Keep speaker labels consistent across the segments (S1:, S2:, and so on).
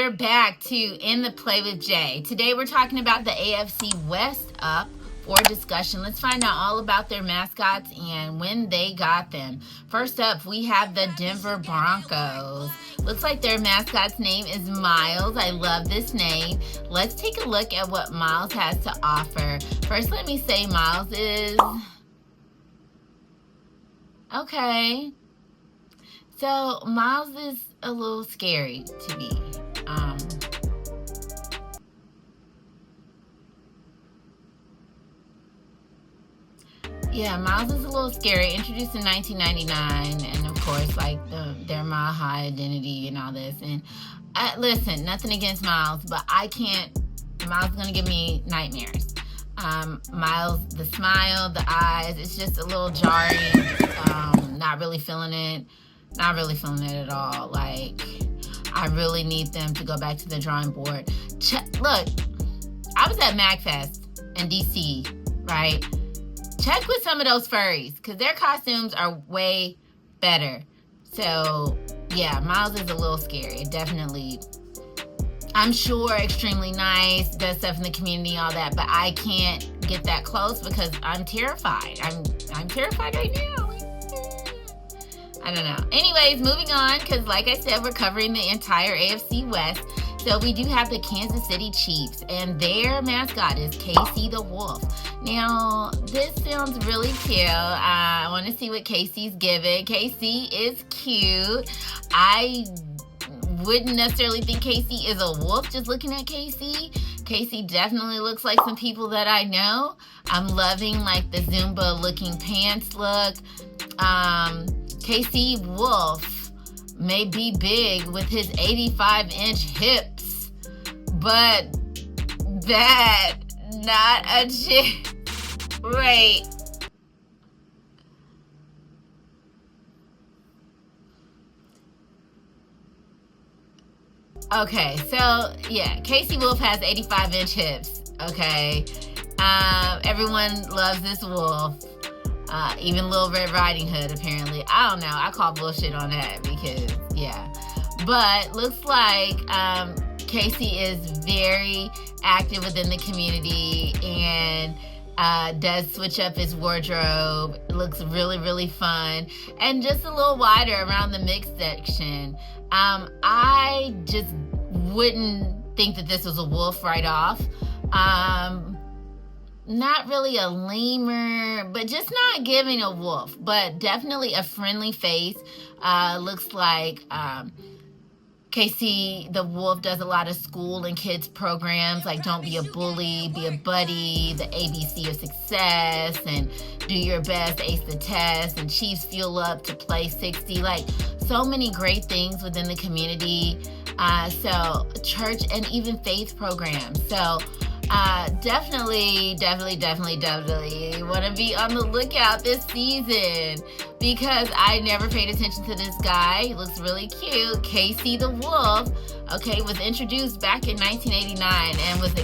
S1: You're back to In the Play with Jay. Today we're talking about the AFC West up for discussion. Let's find out all about their mascots and when they got them. First up, we have the Denver Broncos. Looks like their mascot's name is Miles. I love this name. Let's take a look at what Miles has to offer. First, let me say Miles is... okay. So, Miles is a little scary to me. Yeah, Miles is a little scary. Introduced in 1999, and of course, like their Mile High identity and all this. And listen, nothing against Miles, but I can't. Miles is gonna give me nightmares. Miles, the smile, the eyes, it's just a little jarring. Not really feeling it. Not really feeling it at all. Like, I really need them to go back to the drawing board. Look, I was at MagFest in DC, right? Check with some of those furries, because their costumes are way better. So, yeah, Miles is a little scary. Definitely. I'm sure extremely nice, does stuff in the community, all that, but I can't get that close because I'm terrified. I'm terrified right now. I don't know. Anyways, moving on, because like I said, we're covering the entire AFC West. So we do have the Kansas City Chiefs, and their mascot is Casey the Wolf. Now, this sounds really cute. I want to see what Casey's giving. Casey is cute. I wouldn't necessarily think Casey is a wolf just looking at Casey. Casey definitely looks like some people that I know. I'm loving like the Zumba looking pants look. Casey Wolf may be big with his 85-inch hips, but that not a chick. Wait. Okay, so yeah, Casey Wolf has 85-inch hips. Okay, everyone loves this wolf. Even Little Red Riding Hood, apparently. I don't know. I call bullshit on that because, yeah. But looks like Casey is very active within the community and does switch up his wardrobe. It looks really, really fun. And just a little wider around the mixed section. I just wouldn't think that this was a wolf right off. Not really a lemur, but just not giving a wolf, but definitely a friendly face. Looks like Casey the Wolf does a lot of school and kids programs like Don't Be a Bully, Be a Buddy, the ABC of Success, and Do Your Best, Ace the Test, and Chiefs Fuel Up to Play 60. Like, so many great things within the community. So church and even faith programs. So definitely want to be on the lookout this season because I never paid attention to this guy. He looks really cute. Casey the Wolf, okay, was introduced back in 1989 and was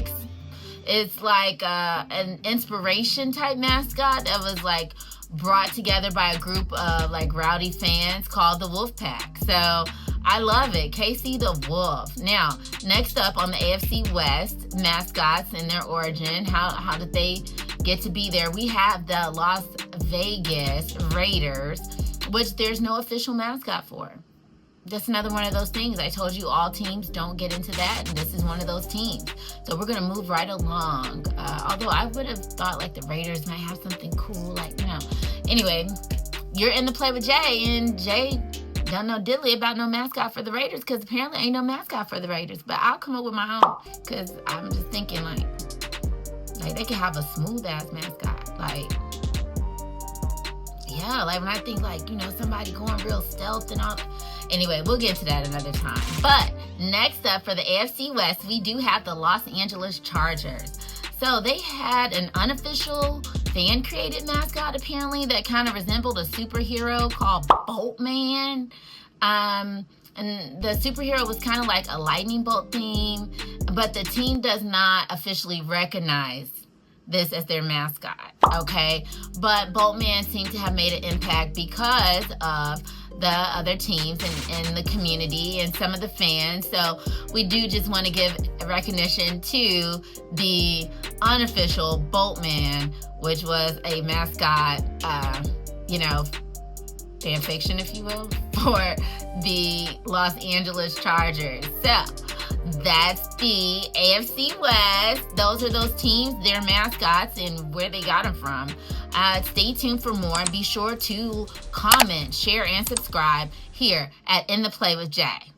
S1: it's like an inspiration type mascot that was like brought together by a group of like rowdy fans called the Wolf Pack. So I love it. Casey the Wolf. Now, next up on the AFC West, mascots and their origin. How did they get to be there? We have the Las Vegas Raiders, which there's no official mascot for. That's another one of those things. I told you all teams don't get into that, and this is one of those teams. So we're going to move right along. Although I would have thought like the Raiders might have something cool, like, you know. Anyway, you're in the play with Jay, and Jay don't know diddly about no mascot for the Raiders because apparently ain't no mascot for the Raiders. But I'll come up with my own because I'm just thinking like they could have a smooth ass mascot. Like, yeah, like when I think like, you know, somebody going real stealth and all. Anyway, we'll get to that another time. But next up for the AFC West, we do have the Los Angeles Chargers. So they had an unofficial fan-created mascot, apparently, that kind of resembled a superhero called Boltman. And the superhero was kind of like a lightning bolt theme, but the team does not officially recognize this as their mascot, okay? But Boltman seemed to have made an impact because of the other teams and the community and some of the fans. So we do just want to give recognition to the unofficial Boltman, which was a mascot, fan fiction, if you will, for the Los Angeles Chargers. So that's the AFC West. Those are those teams, their mascots, and where they got them from. Stay tuned for more, and be sure to comment, share, and subscribe here at In the Play with Jay.